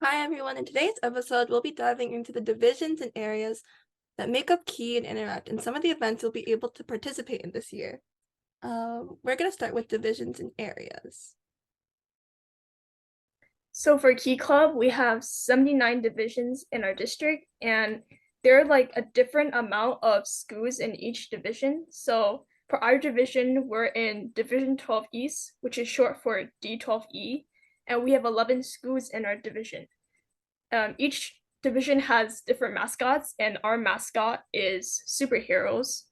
Hi everyone, in today's episode, we'll be diving into the divisions and areas that make up Key and Interact and some of the events you'll be able to participate in this year. We're going to start with divisions and areas. So for Key Club, we have 79 divisions in our district, and there are like a different amount of schools in each division. So for our division, we're in Division 12 East, which is short for D12E, and we have 11 schools in our division. Each division has different mascots, and our mascot is superheroes.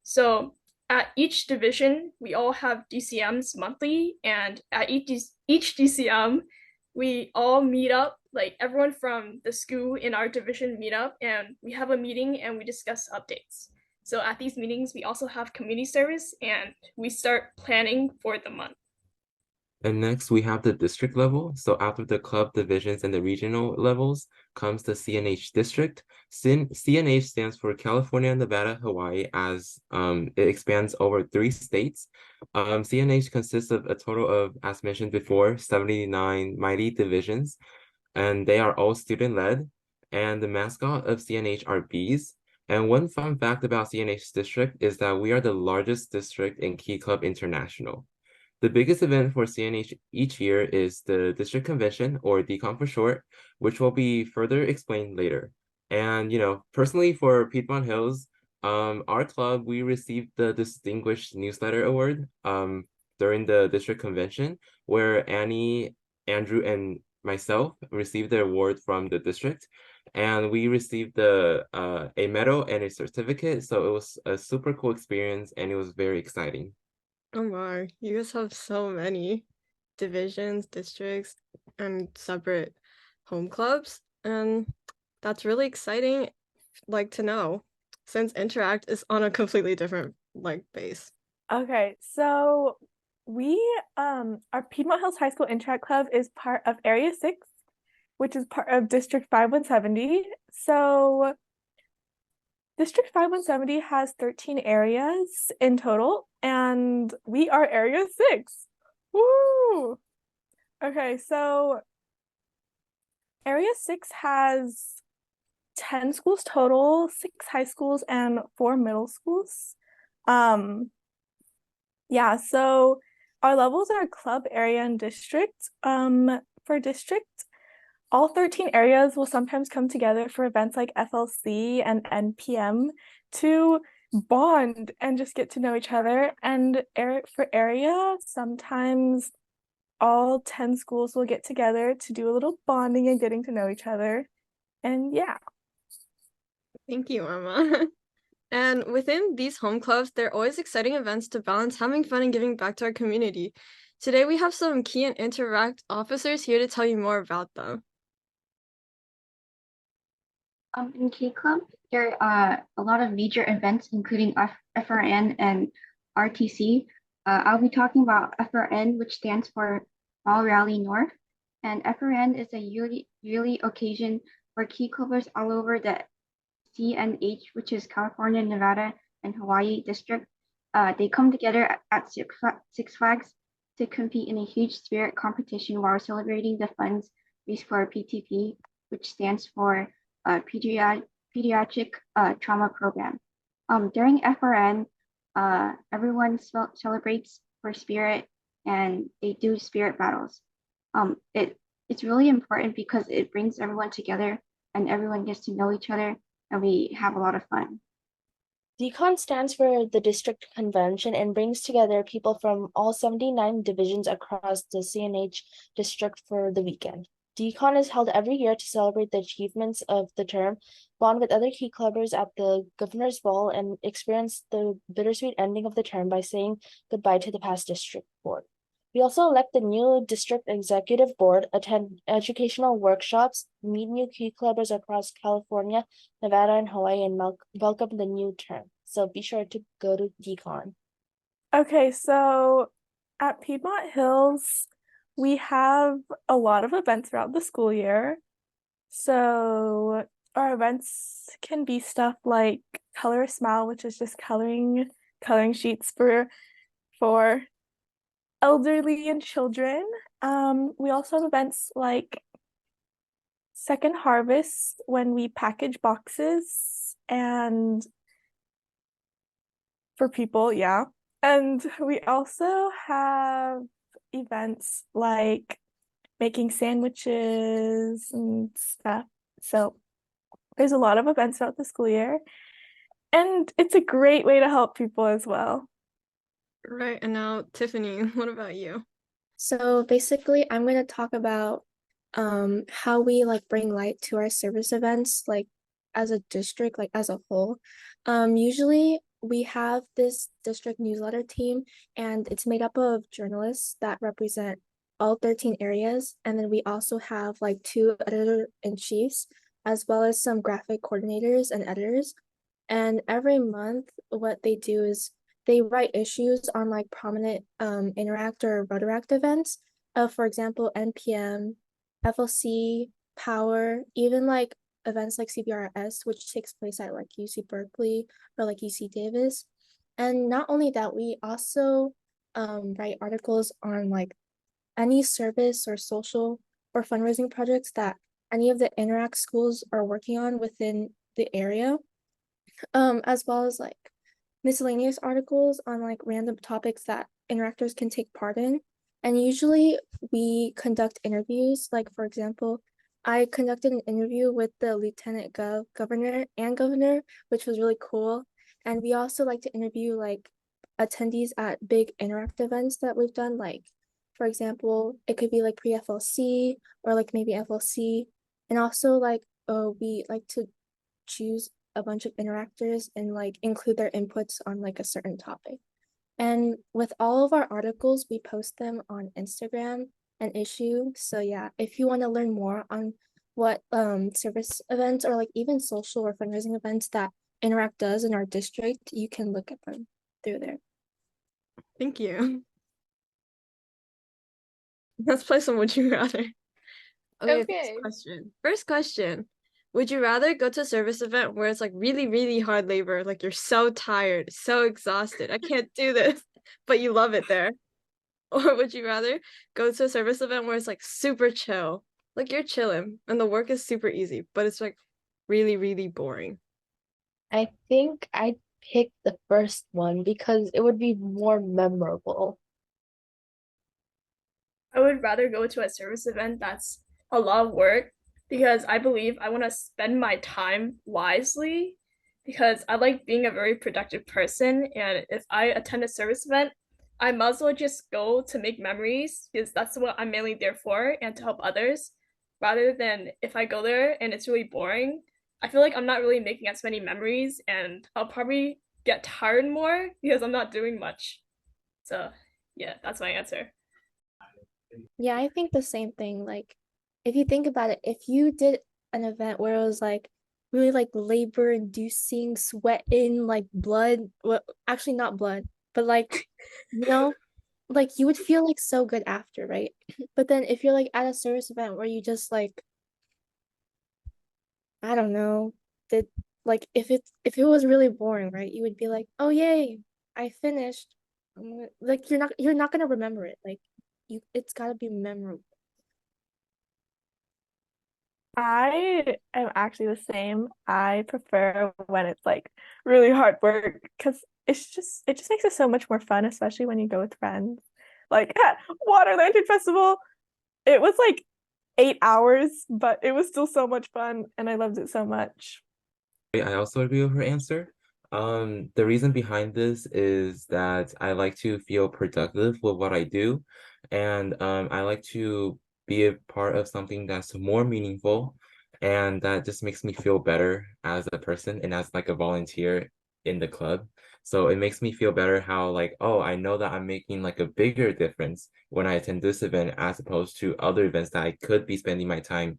So at each division, we all have DCMs monthly, and at each DCM, we all meet up, like everyone from the school in our division meet up, and we have a meeting and we discuss updates. So at these meetings, we also have community service, and we start planning for the month. And next, we have the district level. So after the club divisions and the regional levels comes the CNH district. CNH stands for California, Nevada, Hawaii, as it expands over 3 states. CNH consists of a total of, as mentioned before, 79 mighty divisions, and they are all student-led. And the mascot of CNH are bees. And one fun fact about CNH district is that we are the largest district in Key Club International. The biggest event for CNH each year is the district convention, or DCON for short, which will be further explained later. And personally for Piedmont Hills, our club, we received the Distinguished Newsletter Award during the district convention, where Annie, Andrew, and myself received the award from the district. And we received a medal and a certificate. So it was a super cool experience and it was very exciting. Oh my, you guys have so many divisions, districts, and separate home clubs. And that's really exciting, to know, since Interact is on a completely different, base. Okay, so we our Piedmont Hills High School Interact Club is part of Area 6, which is part of District 5170. So District 5170 has 13 areas in total, and we are Area 6. Woo! Okay, so Area 6 has 10 schools total, 6 high schools and 4 middle schools. Yeah, so our levels are club, area, and district. For district, all 13 areas will sometimes come together for events like FLC and NPM to bond and just get to know each other. And for area, sometimes all 10 schools will get together to do a little bonding and getting to know each other. And yeah. Thank you, Emma. And within these home clubs, there are always exciting events to balance having fun and giving back to our community. Today, we have some Key and Interact officers here to tell you more about them. In K Club, there are a lot of major events, including FRN and RTC. I'll be talking about FRN, which stands for Fall Rally North. And FRN is a yearly occasion where Key Clubbers all over the CNH, which is California, Nevada, and Hawaii district, they come together at Six Flags to compete in a huge spirit competition while celebrating the funds raised for PTP, which stands for Pediatric Trauma Program. During FRN, everyone celebrates for spirit and they do spirit battles. It's really important because it brings everyone together and everyone gets to know each other and we have a lot of fun. DCON stands for the District Convention and brings together people from all 79 divisions across the CNH district for the weekend. DCON is held every year to celebrate the achievements of the term, bond with other key clubbers at the governor's ball, and experience the bittersweet ending of the term by saying goodbye to the past district board. We also elect the new district executive board, attend educational workshops, meet new key clubbers across California, Nevada, and Hawaii, and welcome the new term. So be sure to go to DCON. Okay, so at Piedmont Hills, we have a lot of events throughout the school year. So our events can be stuff like Color a Smile, which is just coloring sheets for elderly and children. We also have events like Second harvest when we package boxes and for people, yeah. And we also have events like making sandwiches and stuff. So there's a lot of events throughout the school year. And it's a great way to help people as well. Right, and now Tiffany, what about you? So basically, I'm going to talk about how we like bring light to our service events, like as a district, like as a whole. Usually we have this district newsletter team, and it's made up of journalists that represent all 13 areas. And then we also have like 2 editor-in-chiefs, as well as some graphic coordinators and editors. And every month, what they do is they write issues on like prominent Interact or Rotaract events. For example, NPM, FLC, Power, even like events like CBRS, which takes place at like UC Berkeley or like UC Davis. And not only that, we also write articles on like any service or social or fundraising projects that any of the Interact schools are working on within the area, as well as like miscellaneous articles on like random topics that interactors can take part in. And usually we conduct interviews. Like for example, I conducted an interview with the Lieutenant Governor, which was really cool. And we also like to interview like attendees at big Interact events that we've done. Like for example, it could be like pre-FLC or like maybe FLC. And also like we like to choose a bunch of interactors and like include their inputs on like a certain topic. And with all of our articles, we post them on Instagram and Issue. So yeah, if you want to learn more on what service events or like even social or fundraising events that Interact does in our district, you can look at them through there. Thank you. Let's play some Would You Rather. Okay. First question. Would you rather go to a service event where it's like really, really hard labor, like you're so tired, so exhausted, I can't do this, but you love it there? Or would you rather go to a service event where it's like super chill, like you're chilling and the work is super easy, but it's like really, really boring? I think I'd pick the first one because it would be more memorable. I would rather go to a service event that's a lot of work because I believe I want to spend my time wisely because I like being a very productive person. And if I attend a service event, I might as well just go to make memories because that's what I'm mainly there for and to help others rather than if I go there and it's really boring. I feel like I'm not really making as many memories and I'll probably get tired more because I'm not doing much. So, yeah, that's my answer. Yeah, I think the same thing. Like, if you think about it, if you did an event where it was like really like labor inducing, sweating, like blood, well, actually not blood, but like, you know, like you would feel like so good after, right? But then if you're like at a service event where you just like, I don't know, did like if it was really boring, right? You would be like, oh yay, I finished. Like you're not gonna remember it. Like it's gotta be memorable. I am actually the same. I prefer when it's like really hard work because it just makes it so much more fun, especially when you go with friends. Like at Water Lantern Festival, it was like 8 hours, but it was still so much fun and I loved it so much. I also agree with her answer. The reason behind this is that I like to feel productive with what I do, and I like to be a part of something that's more meaningful, and that just makes me feel better as a person and as like a volunteer in the club. So it makes me feel better how like, oh, I know that I'm making like a bigger difference when I attend this event as opposed to other events that I could be spending my time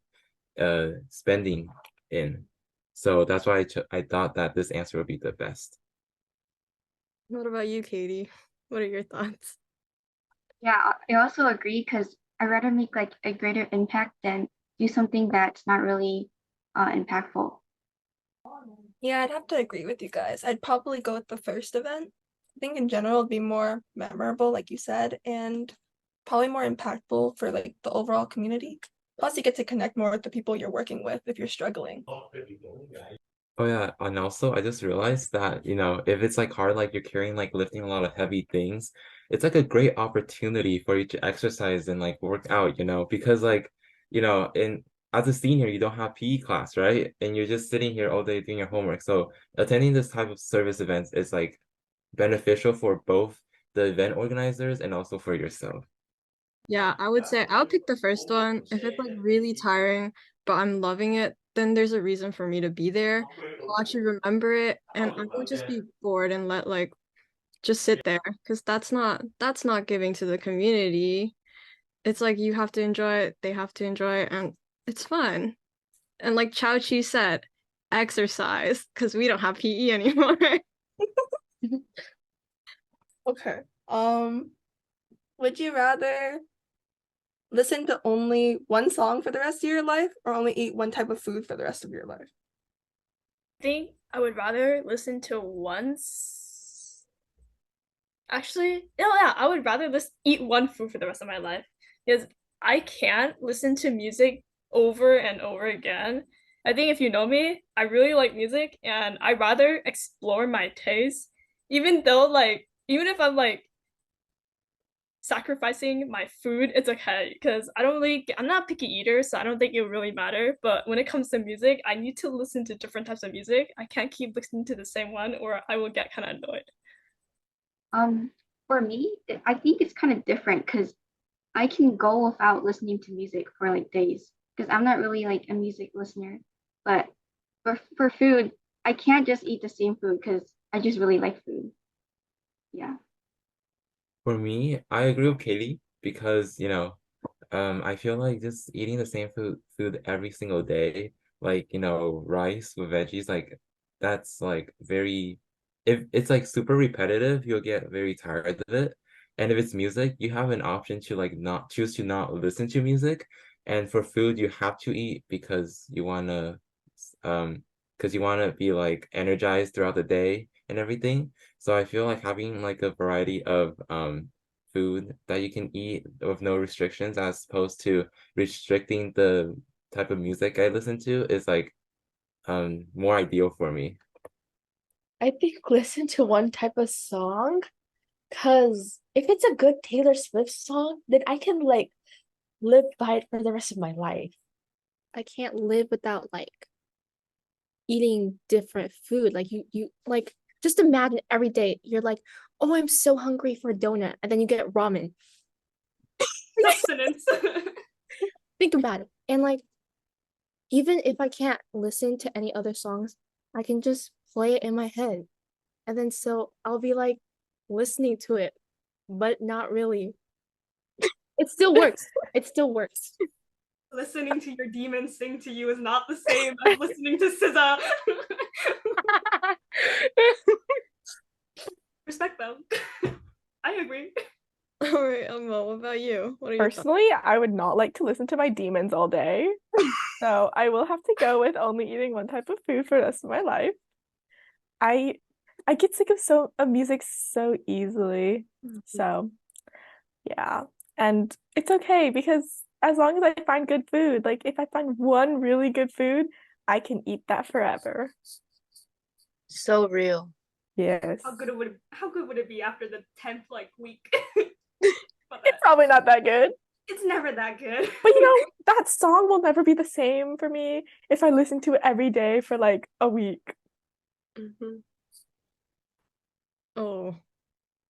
spending in. So that's why I thought that this answer would be the best. What about you, Katie? What are your thoughts? Yeah, I also agree because I'd rather make like a greater impact than do something that's not really impactful. Yeah, I'd have to agree with you guys. I'd probably go with the first event. I think in general it'd be more memorable, like you said, and probably more impactful for like the overall community. Plus, you get to connect more with the people you're working with if you're struggling. Oh yeah, and also I just realized that, if it's like hard, like you're carrying like lifting a lot of heavy things, it's like a great opportunity for you to exercise and like work out, because like, in as a senior, you don't have PE class, right? And you're just sitting here all day doing your homework. So attending this type of service events is like beneficial for both the event organizers and also for yourself. Yeah, I would say I'll pick the first one. If it's like really tiring, but I'm loving it, then there's a reason for me to be there. I'll actually remember it and I won't just be bored and let like just sit there because that's not giving to the community. It's like you have to enjoy it, they have to enjoy it, and it's fun. And like Chao Chi said, exercise because we don't have PE anymore. Okay. Would you rather listen to only one song for the rest of your life or only eat one type of food for the rest of your life? I think I would rather listen to Actually, no, yeah, I would rather just eat one food for the rest of my life because I can't listen to music over and over again. I think if you know me, I really like music and I rather explore my taste, even though even if I'm like sacrificing my food, it's okay because I'm not a picky eater, so I don't think it would really matter. But when it comes to music, I need to listen to different types of music. I can't keep listening to the same one or I will get kind of annoyed. For me, I think it's kind of different because I can go without listening to music for like days because I'm not really like a music listener. But for food, I can't just eat the same food because I just really like food. Yeah. For me, I agree with Katie because, I feel like just eating the same food every single day, like, rice with veggies, like that's like if it's like super repetitive, you'll get very tired of it. And if it's music, you have an option to like not choose to not listen to music. And for food, you have to eat because you wanna be like energized throughout the day and everything. So I feel like having like a variety of food that you can eat with no restrictions as opposed to restricting the type of music I listen to is like more ideal for me. I think listen to one type of song, because if it's a good Taylor Swift song, then I can like live by it for the rest of my life. I can't live without like eating different food. Like you like just imagine every day you're like, oh, I'm so hungry for a donut, and then you get ramen. Sustenance. Think about it. And like even if I can't listen to any other songs, I can just play it in my head. And then so I'll be like listening to it, but not really. It still works. It still works. Listening to your demons sing to you is not the same as listening to SZA. Respect them. I agree. All right, what about you? What are your thoughts? Personally, I would not like to listen to my demons all day. So I will have to go with only eating one type of food for the rest of my life. I get sick of music so easily. So yeah. And it's okay because as long as I find good food, like if I find one really good food, I can eat that forever. So real. Yes. How good would it be after the 10th week? It's probably not that good. It's never that good. But that song will never be the same for me if I listen to it every day for like a week. Mhm. Oh,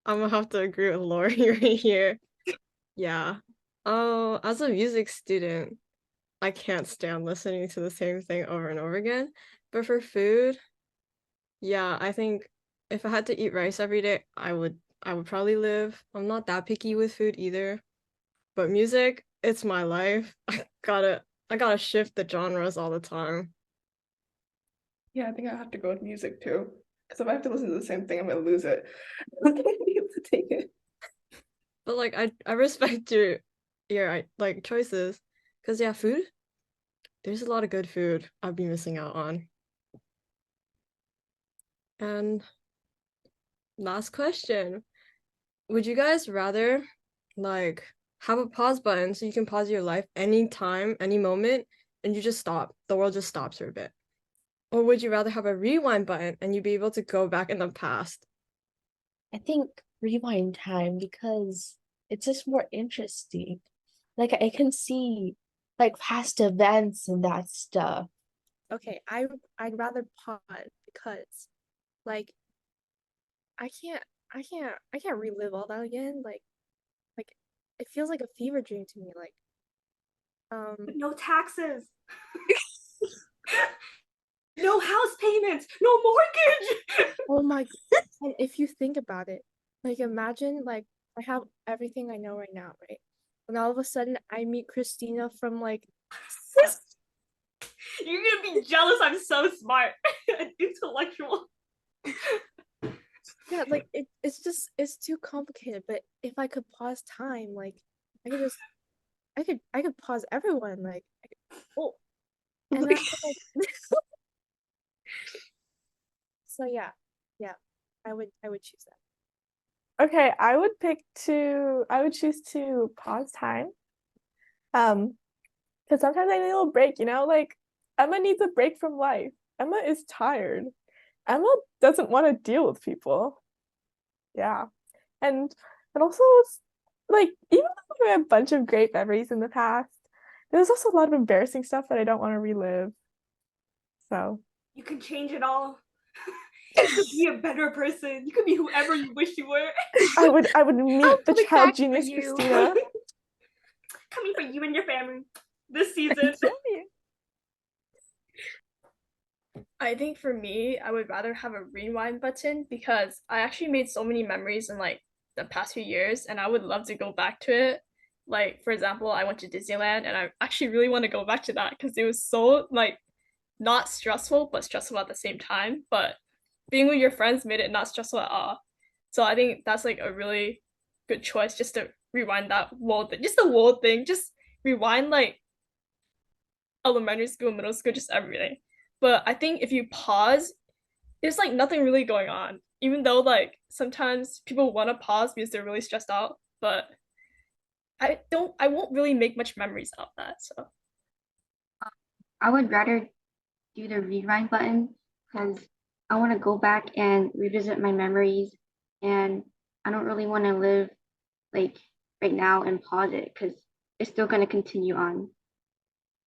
I'm gonna have to agree with Lori right here. Yeah. Oh, as a music student, I can't stand listening to the same thing over and over again. But for food, yeah, I think if I had to eat rice every day, I would probably live. I'm not that picky with food either. But music, it's my life. I gotta shift the genres all the time. Yeah, I think I have to go with music too. Because if I have to listen to the same thing, I'm gonna lose it. I'm not gonna be able to take it. But like I respect your like choices. Cause yeah, food, there's a lot of good food I've been missing out on. And last question. Would you guys rather like have a pause button so you can pause your life anytime, any moment, and you just stop. The world just stops for a bit. Or would you rather have a rewind button and you'd be able to go back in the past? I think rewind time because it's just more interesting. Like I can see like past events and that stuff. Okay, I'd rather pause because like I can't relive all that again. Like it feels like a fever dream to me. Like No taxes. No house payments. No mortgage. oh my God. And if you think about it, like imagine like I have everything I know right now, right? And all of a sudden I meet Christina from like You're gonna be jealous. I'm so smart and intellectual. yeah, like it's too complicated. But if I could pause time, like I could just I could pause everyone, like oh, and then I could, like so yeah, I would choose that. Okay, I would choose to pause time. Because sometimes I need a little break, like Emma needs a break from life. Emma is tired. Emma doesn't want to deal with people. Yeah. And also like even though we have a bunch of great memories in the past, there's also a lot of embarrassing stuff that I don't want to relive. So You can change it all. You could be a better person. You could be whoever you wish you were. I would meet the coming child back for genius you. Christina. Coming for you and your family this season. I think for me, I would rather have a rewind button because I actually made so many memories in like the past few years and I would love to go back to it. Like, for example, I went to Disneyland and I actually really want to go back to that because it was so like not stressful, but stressful at the same time. But being with your friends made it not stressful at all. So I think that's like a really good choice just to rewind that whole thing, just the whole thing, just rewind like elementary school, middle school, just everything. But I think if you pause, there's like nothing really going on. Even though like sometimes people want to pause because they're really stressed out, but I won't really make much memories out of that. So I would rather do the rewind button because I want to go back and revisit my memories, and I don't really want to live like right now and pause it because it's still going to continue on.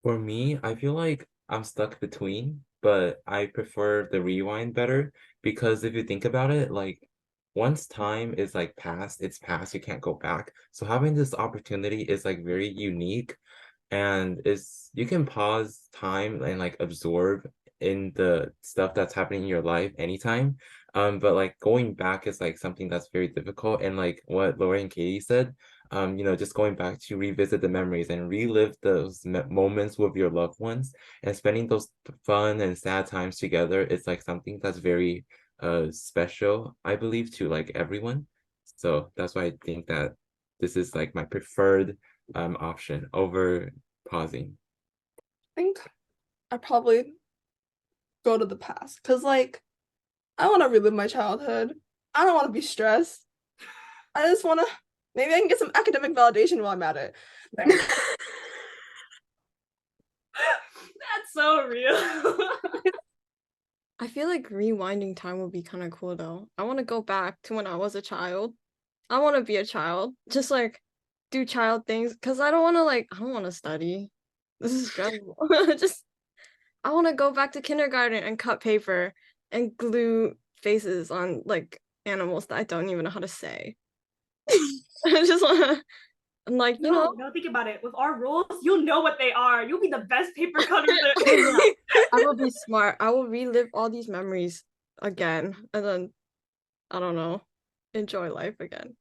For me, I feel like I'm stuck between, but I prefer the rewind better because if you think about it, like once time is like past, it's past, you can't go back. So having this opportunity is like very unique and is you can pause time and like absorb in the stuff that's happening in your life anytime. But like going back is like something that's very difficult. And like what Lori and Katie said, just going back to revisit the memories and relive those moments with your loved ones and spending those fun and sad times together, it's like something that's very special, I believe, to like everyone. So that's why I think that this is like my preferred option over pausing. I think I probably go to the past because like I want to relive my childhood. I don't want to be stressed. I just want to maybe I can get some academic validation while I'm at it. That's so real. I feel like rewinding time would be kind of cool though. I want to go back to when I was a child. I want to be a child, just like do child things because I don't want to study. This is stressful. Just I want to go back to kindergarten and cut paper and glue faces on like animals that I don't even know how to say. I just want to, I'm like, No, think about it. With our rules, you'll know what they are. You'll be the best paper cutter there. I will be smart. I will relive all these memories again and then, I don't know, enjoy life again.